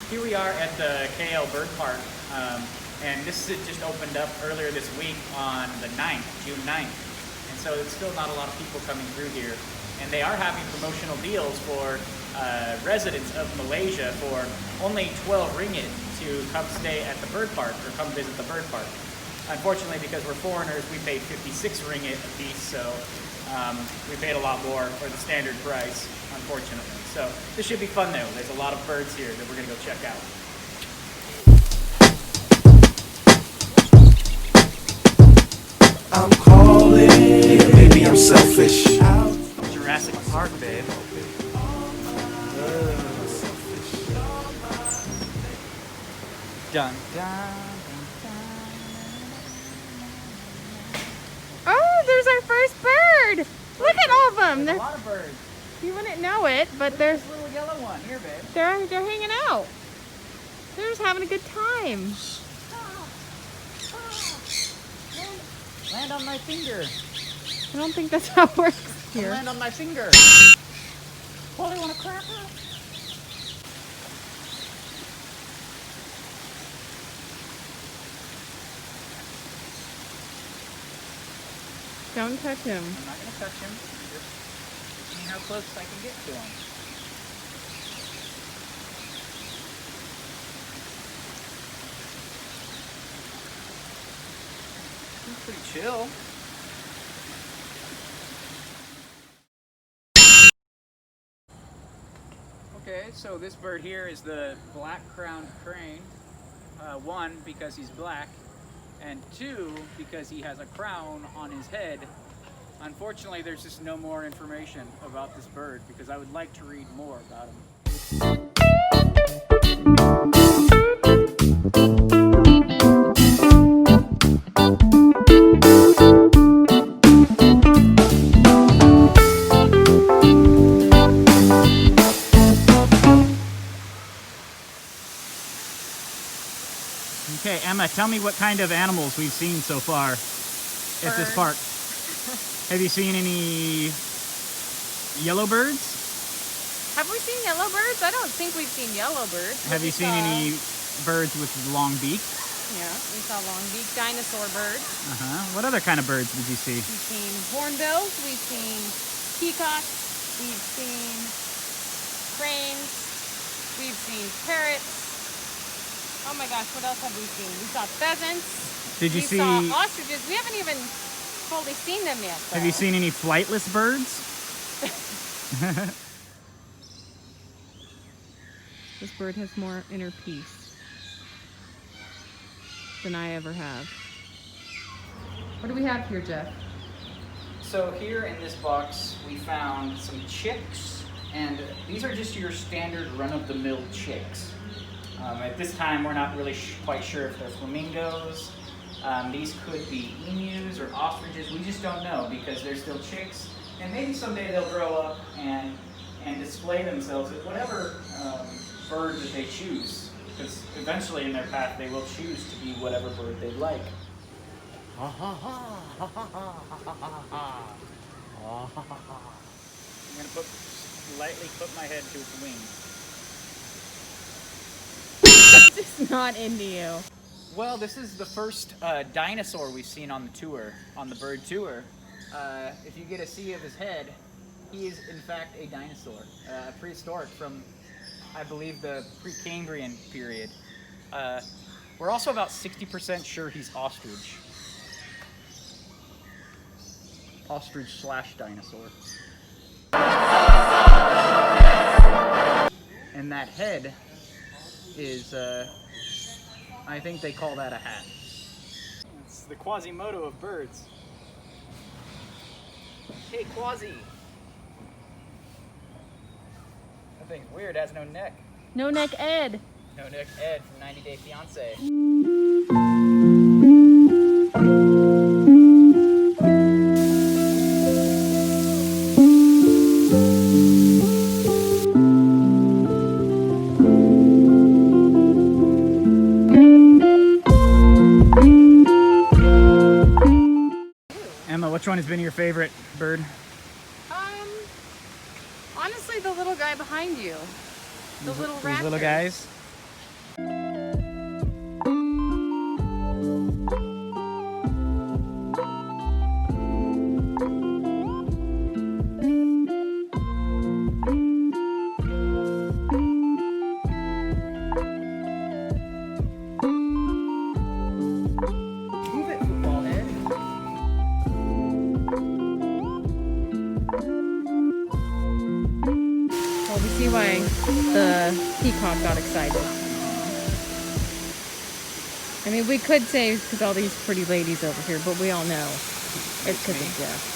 Here we are at the KL Bird Park, and this just opened up earlier this week on the 9th, June 9th. And so it's still not a lot of people coming through here. And they are having promotional deals for residents of Malaysia for only 12 ringgit to come stay at the bird park or come visit the bird park. Unfortunately, because we're foreigners, we paid 56 ringgit a piece, so we paid a lot more for the standard price, unfortunately. So this should be fun though. There's a lot of birds here that we're gonna go check out. I'm calling, yeah, maybe I'm selfish. Jurassic Park, babe. Dun, dun, Oh, there's our first bird! Look at all of them! there's a lot of birds. You wouldn't know it, but there's This little yellow one here, babe. they're hanging out. They're just having a good time. Land on my finger. I don't think that's how it works here. Land on my finger. Polly, want a cracker? Don't touch him. I'm not gonna touch him. Just see how close I can get to him. He's pretty chill. Okay, so this bird here is the black-crowned crane. One, because he's black, and two, because he has a crown on his head. Unfortunately, there's just no more information about this bird because I would like to read more about him. Okay, Emma, tell me what kind of animals we've seen so far at this park. Have you seen any yellow birds? Have we seen yellow birds? I don't think we've seen yellow birds. Have you seen any birds with long beaks? Yeah, we saw long-beaked dinosaur birds. What other kind of birds did you see? We've seen hornbills, we've seen peacocks, we've seen cranes, we've seen parrots. Oh my gosh, what else have we seen? We saw pheasants. Did you see? We saw ostriches. We haven't even fully seen them yet, though. Have you seen any flightless birds? This bird has more inner peace than I ever have. What do we have here, Jeff? So here in this box, we found some chicks, and these are just your standard run-of-the-mill chicks. At this time, we're not really quite sure if they're flamingos. These could be emus or ostriches. We just don't know because they're still chicks, and maybe someday they'll grow up and display themselves as whatever bird that they choose. Because eventually in their path, they will choose to be whatever bird they like. I'm gonna lightly put my head to its wings. This is not into you. Well, this is the first dinosaur we've seen on the tour, on the bird tour. If you get a see of his head, he is in fact a dinosaur, prehistoric from, I believe, the Precambrian period. We're also about 60% sure he's ostrich. Ostrich/dinosaur. And that head is, I think they call that a hat. It's the Quasimodo of birds. Hey, Quasi! That thing's weird, it has no neck. No neck Ed. No neck Ed from 90 Day Fiancé. Emma, which one has been your favorite bird? Honestly, the little guy behind you. The little These raptor. little guys? why the peacock got excited. I mean, we could say it's because all these pretty ladies over here, but we all know it's because of Jeff.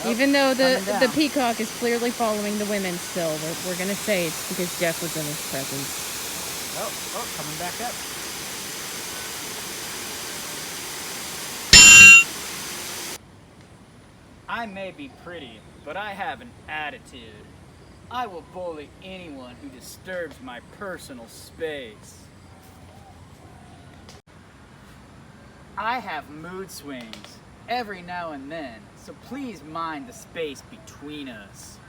Even though the peacock is clearly following the women still, we're going to say it's because Jeff was in his presence. Coming back up. I may be pretty, but I have an attitude. I will bully anyone who disturbs my personal space. I have mood swings every now and then, so please mind the space between us.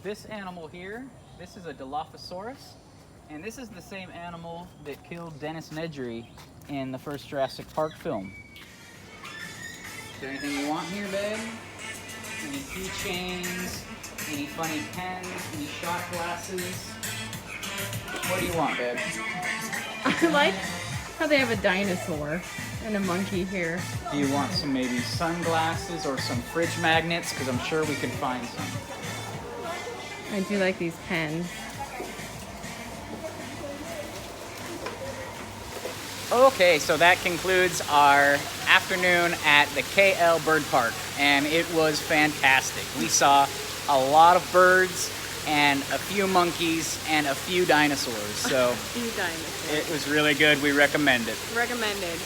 This animal here, this is a Dilophosaurus, and this is the same animal that killed Dennis Nedry in the first Jurassic Park film. Is there anything you want here, babe? Any keychains? Any funny pens? Any shot glasses? What do you want, babe? I like how they have a dinosaur and a monkey here. Do you want some maybe sunglasses or some fridge magnets? Because I'm sure we can find some. I do like these pens. Okay, so that concludes our afternoon at the KL Bird Park, and it was fantastic. We saw a lot of birds and a few monkeys and a few dinosaurs, so Few dinosaurs. it was really good. We recommend it. Recommended.